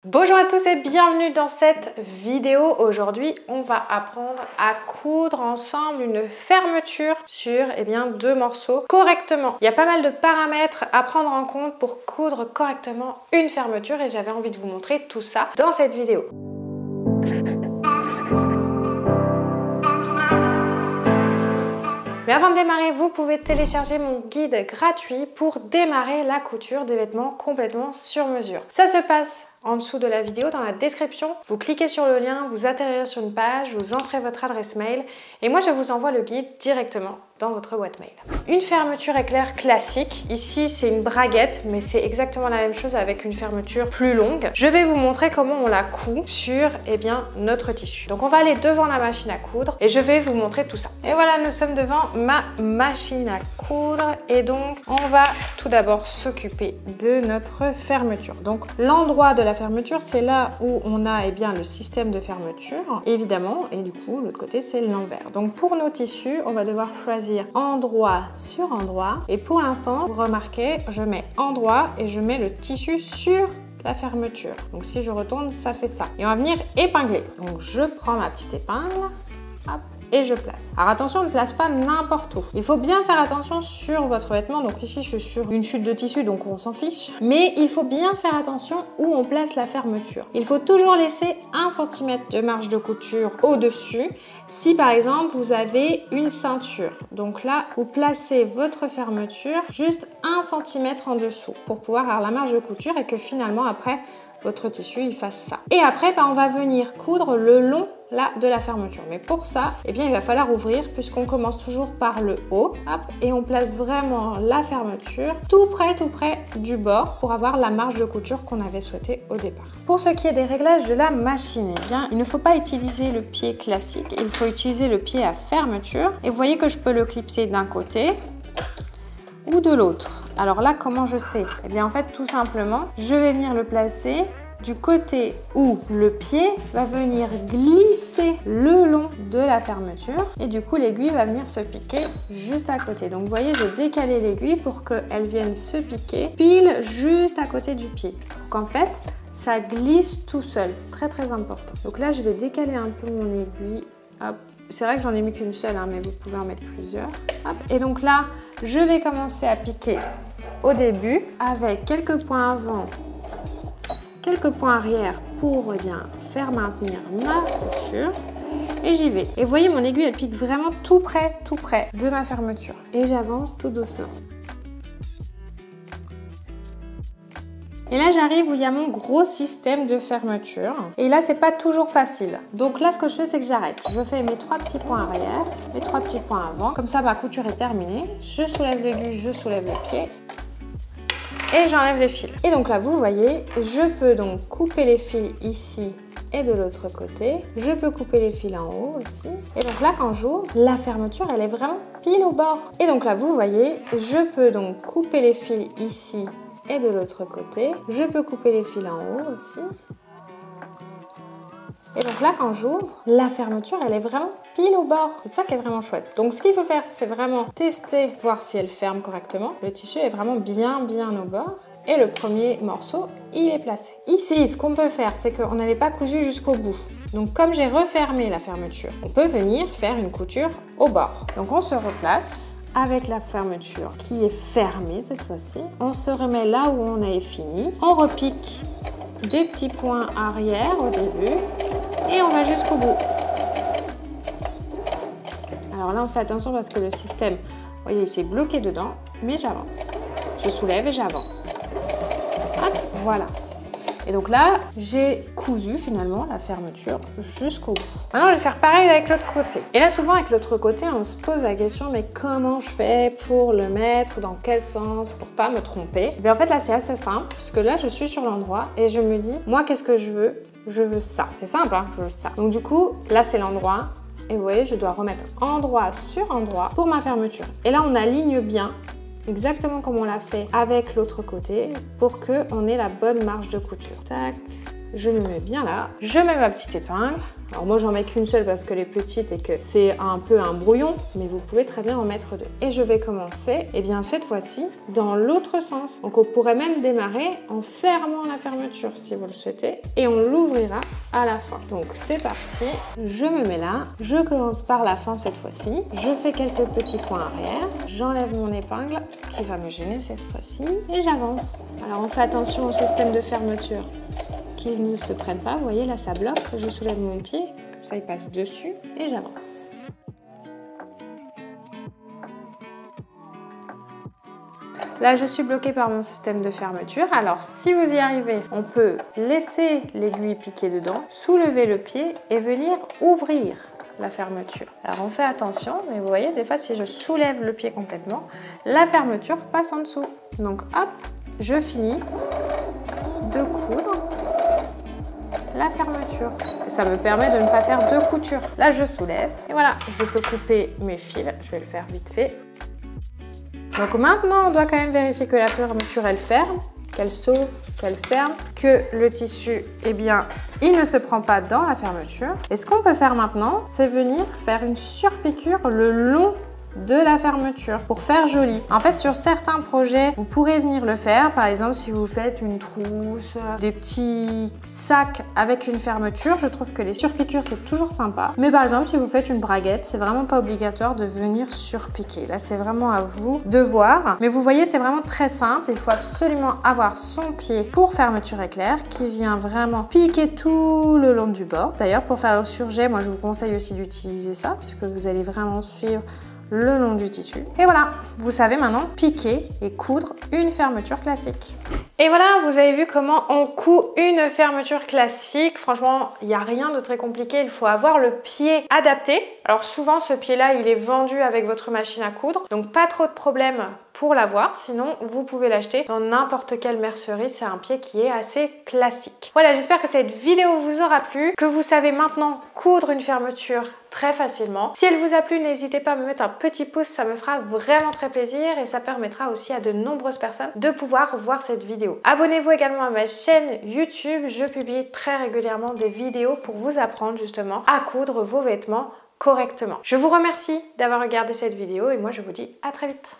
Bonjour à tous et bienvenue dans cette vidéo. Aujourd'hui, on va apprendre à coudre ensemble une fermeture sur deux morceaux correctement. Il y a pas mal de paramètres à prendre en compte pour coudre correctement une fermeture et j'avais envie de vous montrer tout ça dans cette vidéo. Mais avant de démarrer, vous pouvez télécharger mon guide gratuit pour démarrer la couture des vêtements complètement sur mesure. Ça se passe en dessous de la vidéo, dans la description. Vous cliquez sur le lien, vous atterrirez sur une page, vous entrez votre adresse mail et moi je vous envoie le guide directement dans votre boîte mail. Une fermeture éclair classique. Ici, c'est une braguette, mais c'est exactement la même chose avec une fermeture plus longue. Je vais vous montrer comment on la coud sur notre tissu. Donc, on va aller devant la machine à coudre et je vais vous montrer tout ça. Et voilà, nous sommes devant ma machine à coudre et donc, on va tout d'abord s'occuper de notre fermeture. Donc, l'endroit de la fermeture, c'est là où on a le système de fermeture, évidemment, et du coup, l'autre côté, c'est l'envers. Donc, pour nos tissus, on va devoir choisir endroit sur endroit et pour l'instant vous remarquez je mets endroit et je mets le tissu sur la fermeture. Donc si je retourne, ça fait ça et on va venir épingler. Donc je prends ma petite épingle, hop, et je place. Alors attention, ne place pas n'importe où. Il faut bien faire attention sur votre vêtement. Donc ici, je suis sur une chute de tissu, donc on s'en fiche. Mais il faut bien faire attention où on place la fermeture. Il faut toujours laisser 1 cm de marge de couture au-dessus. Si par exemple, vous avez une ceinture. Donc là, vous placez votre fermeture juste 1 cm en dessous pour pouvoir avoir la marge de couture et que finalement, après, votre tissu, il fasse ça. Et après, on va venir coudre le long là de la fermeture. Mais pour ça, il va falloir ouvrir puisqu'on commence toujours par le haut. Hop, et on place vraiment la fermeture tout près du bord pour avoir la marge de couture qu'on avait souhaité au départ. Pour ce qui est des réglages de la machine, il ne faut pas utiliser le pied classique. Il faut utiliser le pied à fermeture. Et vous voyez que je peux le clipser d'un côté ou de l'autre. Alors là, comment je sais? En fait, tout simplement, je vais venir le placer du côté où le pied va venir glisser le long de la fermeture et du coup l'aiguille va venir se piquer juste à côté. Donc vous voyez, j'ai décalé l'aiguille pour qu'elle vienne se piquer pile juste à côté du pied pour qu'en fait ça glisse tout seul. C'est très important. Donc là je vais décaler un peu mon aiguille. Hop. C'est vrai que j'en ai mis qu'une seule, mais vous pouvez en mettre plusieurs. Hop. Et donc là, je vais commencer à piquer au début avec quelques points avant, quelques points arrière pour faire maintenir ma couture. Et j'y vais. Et vous voyez, mon aiguille, elle pique vraiment tout près de ma fermeture. Et j'avance tout doucement. Et là, j'arrive où il y a mon gros système de fermeture. Et là, c'est pas toujours facile. Donc là, ce que je fais, c'est que j'arrête. Je fais mes 3 petits points arrière, mes 3 petits points avant. Comme ça, ma couture est terminée. Je soulève l'aiguille, je soulève le pied. Et j'enlève les fils. Et donc là, vous voyez, je peux donc couper les fils ici et de l'autre côté. Je peux couper les fils en haut aussi. Et donc là, quand j'ouvre, la fermeture, elle est vraiment pile au bord. Et donc là, vous voyez, je peux donc couper les fils ici et de l'autre côté. Je peux couper les fils en haut aussi. Et donc là, quand j'ouvre, la fermeture, elle est vraiment pile au bord. C'est ça qui est vraiment chouette. Donc, ce qu'il faut faire, c'est vraiment tester, voir si elle ferme correctement. Le tissu est vraiment bien au bord. Et le premier morceau, il est placé. Ici, ce qu'on peut faire, c'est qu'on n'avait pas cousu jusqu'au bout. Donc, comme j'ai refermé la fermeture, on peut venir faire une couture au bord. Donc, on se replace avec la fermeture qui est fermée cette fois-ci. On se remet là où on avait fini. On repique des petits points arrière au début et on va jusqu'au bout. Alors là, on fait attention parce que le système, vous voyez, il s'est bloqué dedans, mais j'avance. Je soulève et j'avance. Hop, voilà. Et donc là, j'ai cousu finalement la fermeture jusqu'au bout. Maintenant, je vais faire pareil avec l'autre côté. Et là, souvent, avec l'autre côté, on se pose la question, mais comment je fais pour le mettre, dans quel sens, pour pas me tromper? En fait, là, c'est assez simple, puisque là, je suis sur l'endroit et je me dis, moi, qu'est-ce que je veux? Je veux ça. C'est simple, hein, je veux ça. Donc du coup, là, c'est l'endroit. Et vous voyez, je dois remettre endroit sur endroit pour ma fermeture. Et là, on aligne bien, exactement comme on l'a fait avec l'autre côté, pour qu'on ait la bonne marge de couture. Tac, je me mets bien là. Je mets ma petite épingle. Alors moi j'en mets qu'une seule parce que les petites et que c'est un peu un brouillon, mais vous pouvez très bien en mettre deux. Et je vais commencer, et bien cette fois-ci, dans l'autre sens. Donc on pourrait même démarrer en fermant la fermeture si vous le souhaitez, et on l'ouvrira à la fin. Donc c'est parti, je me mets là, je commence par la fin cette fois-ci, je fais quelques petits points arrière, j'enlève mon épingle qui va me gêner cette fois-ci, et j'avance. Alors on fait attention au système de fermeture, qu'ils ne se prennent pas. Vous voyez, là, ça bloque. Je soulève mon pied, comme ça, il passe dessus et j'avance. Là, je suis bloquée par mon système de fermeture. Alors, si vous y arrivez, on peut laisser l'aiguille piquer dedans, soulever le pied et venir ouvrir la fermeture. Alors, on fait attention, mais vous voyez, des fois, si je soulève le pied complètement, la fermeture passe en dessous. Donc, hop, je finis de coudre la fermeture. Et ça me permet de ne pas faire deux coutures. Là, je soulève et voilà, je peux couper mes fils. Je vais le faire vite fait. Donc maintenant, on doit quand même vérifier que la fermeture, elle ferme, qu'elle s'ouvre, qu'elle ferme, que le tissu, eh bien, il ne se prend pas dans la fermeture. Et ce qu'on peut faire maintenant, c'est venir faire une surpiqûre le long de la fermeture pour faire joli. En fait, sur certains projets, vous pourrez venir le faire. Par exemple, si vous faites une trousse, des petits sacs avec une fermeture, je trouve que les surpiqûres, c'est toujours sympa. Mais par exemple, si vous faites une braguette, c'est vraiment pas obligatoire de venir surpiquer. Là, c'est vraiment à vous de voir. Mais vous voyez, c'est vraiment très simple. Il faut absolument avoir son pied pour fermeture éclair qui vient vraiment piquer tout le long du bord. D'ailleurs, pour faire le surjet, moi, je vous conseille aussi d'utiliser ça puisque vous allez vraiment suivre le long du tissu. Et voilà, vous savez maintenant piquer et coudre une fermeture classique. Et voilà, vous avez vu comment on coud une fermeture classique. Franchement, il n'y a rien de très compliqué. Il faut avoir le pied adapté. Alors souvent, ce pied-là, il est vendu avec votre machine à coudre. Donc pas trop de problème pour l'avoir. Sinon, vous pouvez l'acheter dans n'importe quelle mercerie. C'est un pied qui est assez classique. Voilà, j'espère que cette vidéo vous aura plu, que vous savez maintenant coudre une fermeture très facilement. Si elle vous a plu, n'hésitez pas à me mettre un petit pouce, ça me fera vraiment très plaisir et ça permettra aussi à de nombreuses personnes de pouvoir voir cette vidéo. Abonnez-vous également à ma chaîne YouTube, je publie très régulièrement des vidéos pour vous apprendre justement à coudre vos vêtements correctement. Je vous remercie d'avoir regardé cette vidéo et moi je vous dis à très vite.